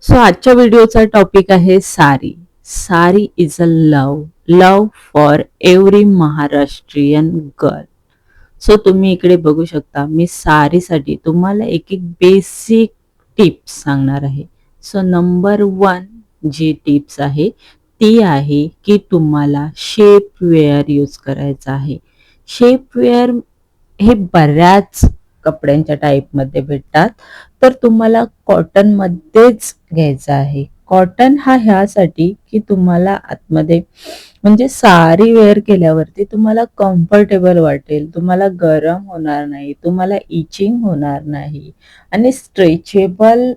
So आजच्या व्हिडिओचा topic आहे सारी. सारी is a love for every Maharashtrian girl. So तुम्ही इकडे बघू शकता, मी सारीसाठी तुम्हाला एक एक बेसिक टिप्स सांगणार आहे. सो नंबर 1 जी टिप्स आहे ती आहे की तुम्हाला शेप वेअर यूज करायचा आहे. शेप वेअर हे बऱ्याच कपड्यांच्या टाईपमध्ये भेटतात, तर तुम्हाला कॉटनमध्येच घ्यायचं आहे. कॉटन हा ह्यासाठी की तुम्हाला आतमध्ये म्हणजे साडी वेअर केल्यावरती तुम्हाला कम्फर्टेबल वाटेल, तुम्हाला गरम होणार नाही, तुम्हाला इचिंग होणार नाही आणि स्ट्रेचेबल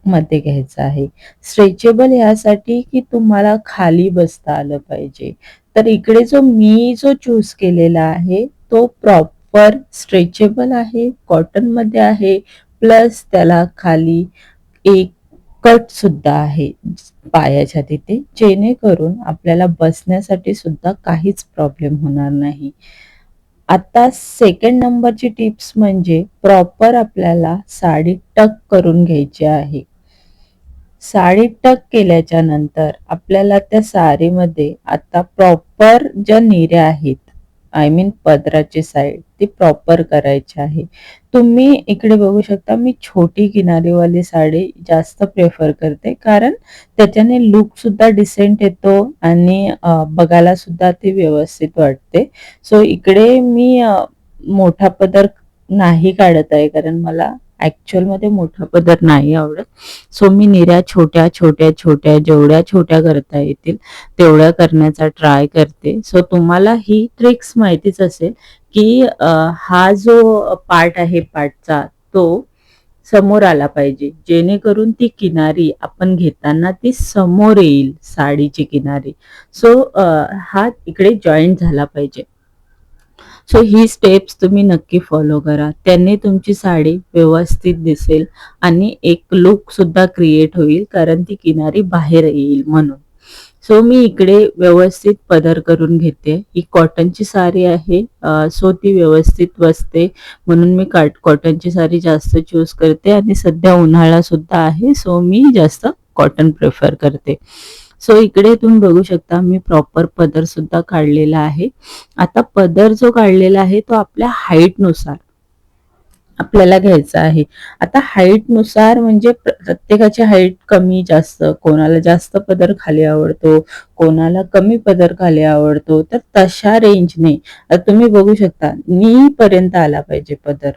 मध्ये घ्यायचं आहे. स्ट्रेचेबल यासाठी की तुम्हाला खाली बसता आलं पाहिजे. तर इकडे जो चूज केलेला आहे तो प्रॉपर स्ट्रेचेबल आहे, कॉटनमध्ये आहे, प्लस त्याला खाली एक कट सुद्धा आहे पायाच्या तिथे, जेणेकरून आपल्याला बसण्यासाठी सुद्धा काहीच प्रॉब्लेम होणार नाही. आता सेकंड नंबरची टिप्स म्हणजे प्रॉपर आपल्याला साडी टक करून घ्यायची आहे. साडी टक केल्याच्या नंतर आपल्याला त्या साडीमध्ये आता प्रॉपर ज्या निऱ्या आहेत, आय मीन पदराची साईड ती प्रॉपर करायची आहे. तुम्ही इकडे बघू शकता, मी छोटी किनारीवाली साडी जास्त प्रेफर करते, कारण त्याच्याने लुक सुद्धा डिसेंट येतो आणि बघायला सुद्धा ती व्यवस्थित वाटते. सो इकडे मी मोठा पदर नाही काढत आहे, कारण मला ॲक्चुअलमध्ये मोठा पदर नाही आवडत. सो मी निऱ्या छोट्या छोट्या छोट्या जेवढ्या छोट्या करता येतील तेवढ्या करण्याचा ट्राय करते. सो तुम्हाला ही ट्रिक्स माहितीच असेल की हा जो पार्ट आहे पाठचा तो समोर आला पाहिजे, जेणेकरून ती किनारी आपण घेताना ती समोर येईल, साडीची किनारी. सो हा इकडे जॉईंट झाला पाहिजे. सो ही स्टेप्स तुम्ही नक्की फॉलो करा, त्याने तुमची साडी व्यवस्थित दिसेल आणि एक लुक सुद्धा क्रिएट होईल, कारण ती किनारी बाहेर येईल म्हणून. सो मी इकडे व्यवस्थित पदर करून घेते. ही कॉटनची साडी आहे, सो ती व्यवस्थित बसते म्हणून मी कॉटनची साडी जास्त चूज करते आणि सध्या उन्हाळा सुद्धा आहे, सो मी जास्त कॉटन प्रेफर करते. सो इकडे तुम्ही बघू शकता, मी प्रॉपर पदर सुद्धा काढलेला आहे. आता पदर जो काढलेला आहे तो आपल्या हाईटनुसार आपल्याला घ्यायचा आहे. आता हाईटनुसार म्हणजे प्रत्येकाची हाईट कमी जास्त, कोणाला जास्त पदर खाली आवडतो, कोणाला कमी पदर खाली आवडतो, तर तशा रेंजने तुम्ही बघू शकता, नी पर्यंत आला पाहिजे पदर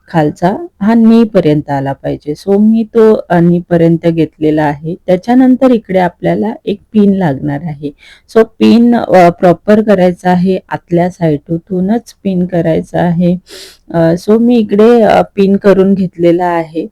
खालचा, हा नी पर्यंत आला पाहिजे. सो मी तो नी पर्यंत घेतलेला आहे. त्याच्यानंतर इकडे आपल्याला एक पिन लागणार आहे. सो पिन प्रॉपर करायचा आहे, आतल्या साईडूनच पिन करायचा आहे. सो मी इकडे पिन करून घेतलेला आहे.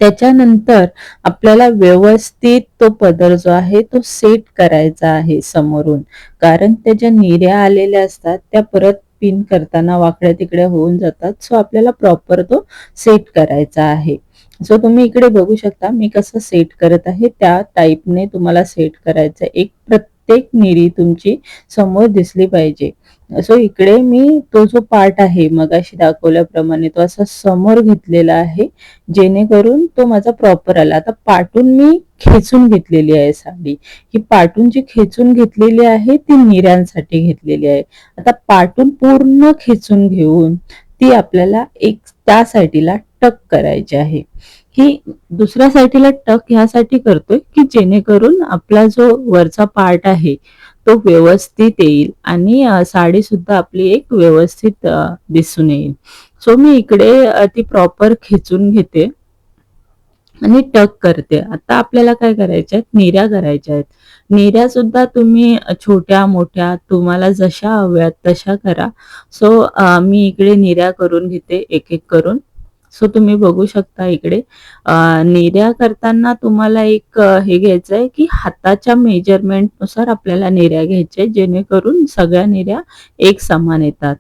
त्याच्यानंतर आपल्याला व्यवस्थित तो पदर जो आहे तो सेट करायचा आहे समोरून, कारण त्याच्या निऱ्या आलेल्या असतात त्या परत पिन करताना वाकड्या तिकड्या होऊन जातात. सो आपल्याला प्रॉपर तो सेट करायचा आहे. सो तुम्ही इकडे बघू शकता मी कसं सेट करत आहे, त्या टाईपने तुम्हाला सेट करायचं. एक प्रत्येक निरी तुमची समोर दिसली पाहिजे. सो इकडे मी तो जो पार्ट आहे मगाशी दाखवल्याप्रमाणे तो असा समोर घेतलेला आहे, जेणेकरून तो माझा प्रॉपर आला. आता पाटून मी खेचून घेतलेली आहे साडी. ही पाटून जी खेचून घेतलेली आहे ती निऱ्यांसाठी घेतलेली आहे. आता पाटून पूर्ण खेचून घेऊन ती आपल्याला एक त्या साईडला टक करायची आहे. ही दुसऱ्या साईडला टक ह्यासाठी करतोय की जेणेकरून आपला जो वरचा पार्ट आहे तो व्यवस्थित येईल आणि साडी सुद्धा आपली एक व्यवस्थित दिसून येईल. सो मी इकडे ती प्रॉपर खेचून घेते आणि टक करते. आता आपल्याला काय करायच्या आहेत, निऱ्या करायच्या आहेत. निऱ्या सुद्धा तुम्ही छोट्या मोठ्या तुम्हाला जशा हव्यात तशा करा. सो मी इकडे निऱ्या करून घेते एक एक करून. सो तुम्ही बघू शकता इकडे निऱ्या करताना तुम्हाला एक हे घ्यायचं आहे की हाताच्या मेजरमेंटनुसार आपल्याला निऱ्या घ्यायच्या, जेणेकरून सगळ्या निऱ्या एक समान येतात.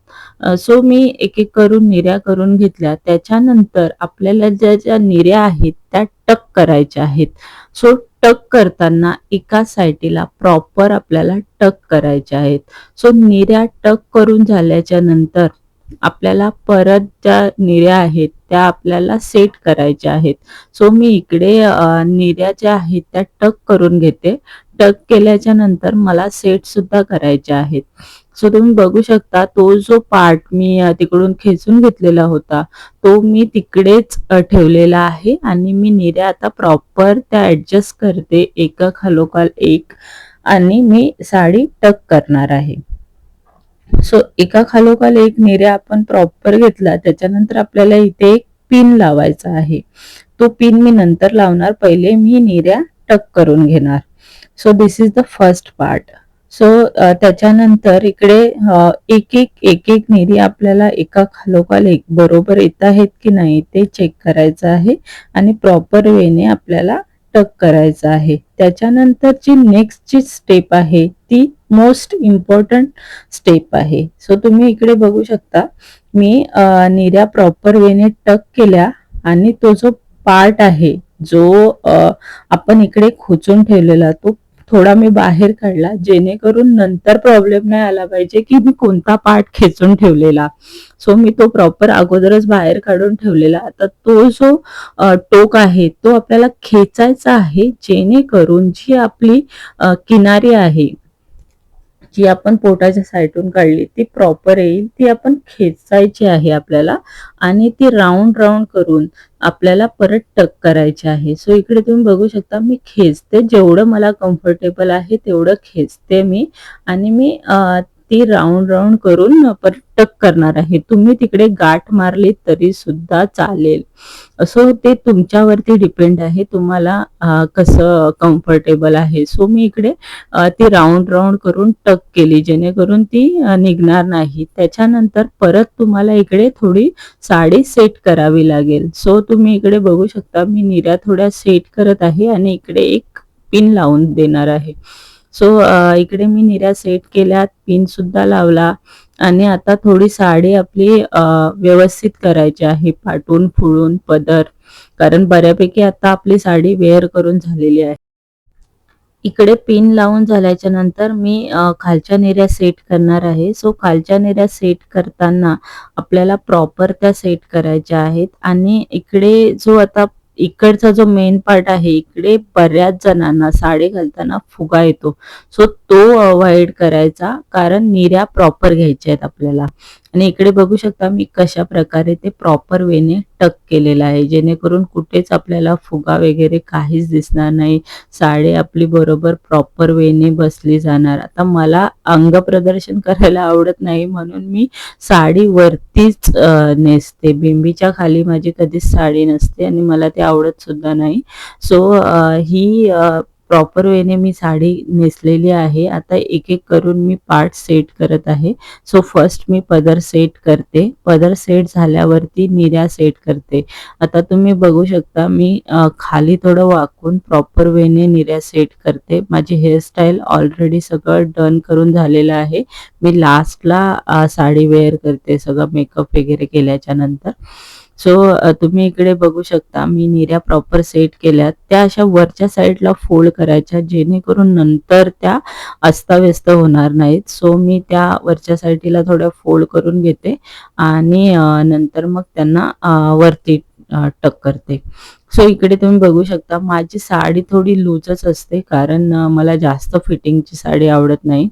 सो मी एक एक करून निऱ्या करून घेतल्या. त्याच्यानंतर आपल्याला ज्या ज्या निऱ्या आहेत त्या टक करायच्या आहेत. सो टक करताना एका साईडला प्रॉपर आपल्याला टक करायच्या आहेत. सो निऱ्या टक करून झाल्याच्या नंतर आपल्याला परत ज्या निऱ्या आहेत त्या आपल्याला सेट करायच्या आहेत. सो मी इकडे निऱ्या ज्या आहेत त्या टक करून घेते. टक केल्याच्या नंतर मला सेट सुद्धा करायच्या आहेत. सो तुम्ही बघू शकता तो जो पार्ट मी तिकडून खेचून घेतलेला होता तो मी तिकडेच ठेवलेला आहे आणि मी निऱ्या आता प्रॉपर त्या ऍडजस्ट करते एका खालोखाल एक आणि मी साडी टक करणार आहे. सो एका खालोखाल एक निऱ्या आपण प्रॉपर घेतला त्याच्यानंतर आपल्याला इथे एक पिन लावायचा आहे. तो पिन मी नंतर लावणार, पहिले मी निऱ्या टक करून घेणार. So this is the first part. So त्याच्यानंतर इकडे एक एक निरी आपल्याला एका खालोखाल एक बरोबर येत आहेत की नाही ते चेक करायचं आहे आणि प्रॉपर वेने आपल्याला टक करायचं आहे. त्याच्यानंतरची नेक्स्टची स्टेप आहे ती मोस्ट इम्पॉर्टंट स्टेप आहे. सो तुम्ही इकडे बघू शकता मी निऱ्या प्रॉपर वेने टक केल्या आणि तो जो पार्ट आहे जो आपण इकडे खोचून ठेवलेला तो थोडा मी बाहेर काढला जेणेकरून नंतर प्रॉब्लेम नाही आला पाहिजे की मी कोणता पार्ट खेचून ठेवलेला. सो मी तो प्रॉपर अगोदरच बाहेर काढून ठेवलेला. आता तो जो टोक आहे तो आपल्याला खेचायचा आहे जेणेकरून जी आपली किनारी आहे जी आपण पोटाच्या साईडून काढली ती प्रॉपर येईल. ती आपण खेचायची आहे आपल्याला आणि ती राऊंड राऊंड करून आपल्याला परत टक करायची आहे. सो इकडे तुम्ही बघू शकता मी खेचते, जेवढं मला कम्फर्टेबल आहे तेवढं खेचते मी आणि मी ती राऊंड राऊंड करून परत टक करणार आहे. तुम्ही तिकडे गाठ मारली तरी सुद्धा चालेल. सो ते तुमच्यावरती डिपेंड आहे तुम्हाला कसं कम्फर्टेबल आहे. सो मी इकडे ती राऊंड राऊंड करून टक केली जेणेकरून ती निघणार नाही. त्याच्यानंतर परत तुम्हाला इकडे थोडी साडी सेट करावी लागेल. सो तुम्ही इकडे बघू शकता मी निऱ्या थोड्या सेट करत आहे आणि इकडे एक पिन लावून देणार आहे. सो इकडे मी निऱ्या सेट केल्या, पिन सुद्धा लावला आणि आता थोडी साडी आपली व्यवस्थित करायची आहे पाटून फुळून पदर, कारण बऱ्यापैकी आता आपली साडी वेअर करून झालेली आहे. इकडे पिन लावून झाल्याच्या नंतर मी खालच्या निऱ्या सेट करणार आहे. सो खालच्या निऱ्या सेट करताना आपल्याला प्रॉपर त्या सेट करायच्या आहेत आणि इकडे जो आता इकडचा जो मेन पार्ट आहे इकडे बऱ्याच जणांना साडी घालताना फुगा येतो. सो तो अवॉइड करायचा, कारण निऱ्या प्रॉपर घ्यायच्या आहेत आपल्याला. आणि इकडे बघू शकता मी कशा प्रकारे ते प्रॉपर वेने टक केलेलं आहे जेणेकरून कुठेच आपल्याला फुगा वगैरे काहीच दिसणार नाही. साडी आपली बरोबर प्रॉपर वेने बसली जाणार. आता मला अंग प्रदर्शन करायला आवडत नाही म्हणून मी साडी वरतीच नेसते. बिंबीच्या खाली माझी कधीच साडी नसते आणि मला ते आवडत सुद्धा नाही. सो ही प्रॉपर वेने मी साडी नेसलेली आहे. आता एक एक करून मी पार्ट सेट करत आहे. सो फर्स्ट मी पदर सेट करते. पदर सेट झाल्यावरती निऱ्या सेट करते. आता तुम्ही बघू शकता मी खाली थोडं वाकून प्रॉपर वेने निऱ्या सेट करते. माझी हेअरस्टाईल ऑलरेडी सगळं डन करून झालेलं आहे. मी लास्टला साडी वेअर करते सगळं मेकअप वगैरे केल्याच्या नंतर. सो तुम्ही इकडे बघू शकता मी निऱ्या प्रॉपर सेट केल्या. त्या अशा वरच्या साईडला फोल्ड करायच्या जेणेकरून नंतर त्या अस्ताव्यस्त होणार नाहीत. सो मी त्या वरच्या साईडला थोड्या फोल्ड करून घेते आणि नंतर मग त्यांना वरती टक करते. सो इकडे तुम्ही बघू शकता माझी साडी थोडी लूजच असते, कारण मला जास्त फिटिंगची साडी आवडत नाही.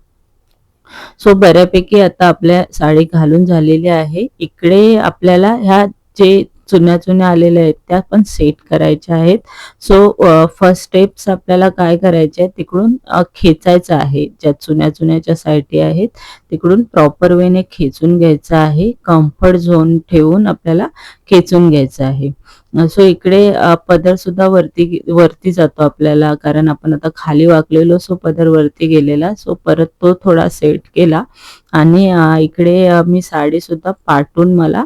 सो बऱ्यापैकी आता आपल्या साडी घालून झालेली आहे. इकडे आपल्याला ह्या जे चुन्या चुन्या आलेल्या आहेत त्या पण सेट करायच्या आहेत. सो फर्स्ट स्टेप्स आपल्याला काय करायचे आहे, तिकडून खेचायचं आहे. ज्या चुन्या चुन्याच्या साईडी आहेत तिकडून प्रॉपर वेने खेचून घ्यायचं आहे. कम्फर्ट झोन ठेवून आपल्याला खेचून घ्यायचं आहे. सो इकडे पदर सुद्धा वरती जातो आपल्याला, कारण आपण आता खाली वाकलेलो. सो पदर वरती गेलेला. सो परत तो थोडा सेट केला आणि इकडे मी साडी सुद्धा पाटून मला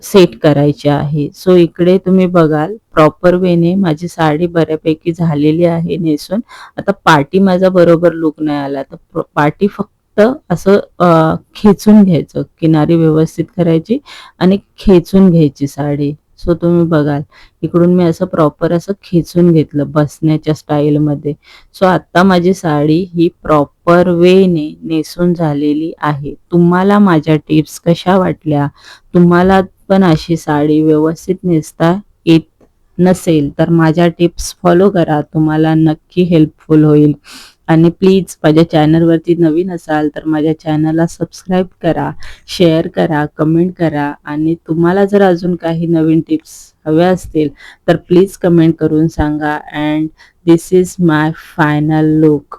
सेट करायची आहे. सो इकडे तुम्ही बघाल प्रॉपर वेने माझी साडी बऱ्यापैकी झालेली आहे नेसून. आता पाटी माझा बरोबर लुक नाही आला, तर पाटी फक्त असं खेचून घ्यायचं, किनारी व्यवस्थित करायची आणि खेचून घ्यायची साडी. सो तुम्ही बघाल इकडून मी असं प्रॉपर असं खेचून घेतलं बसण्याच्या स्टाईलमध्ये. सो आता माझी साडी ही प्रॉपर वेने नेसून झालेली आहे. तुम्हाला माझ्या टिप्स कशा वाटल्या? तुम्हाला पण अशी साडी व्यवस्थित नेसता येत नसेल तर माझ्या टिप्स फॉलो करा. तुम्हाला नक्की हेल्पफुल होईल. आणि प्लीज माझ्या चॅनलवरती नवीन असाल तर माझ्या चॅनलला सबस्क्राईब करा, शेअर करा, कमेंट करा आणि तुम्हाला जर अजून काही नवीन टिप्स हव्या असतील तर प्लीज कमेंट करून सांगा. And this is my final look.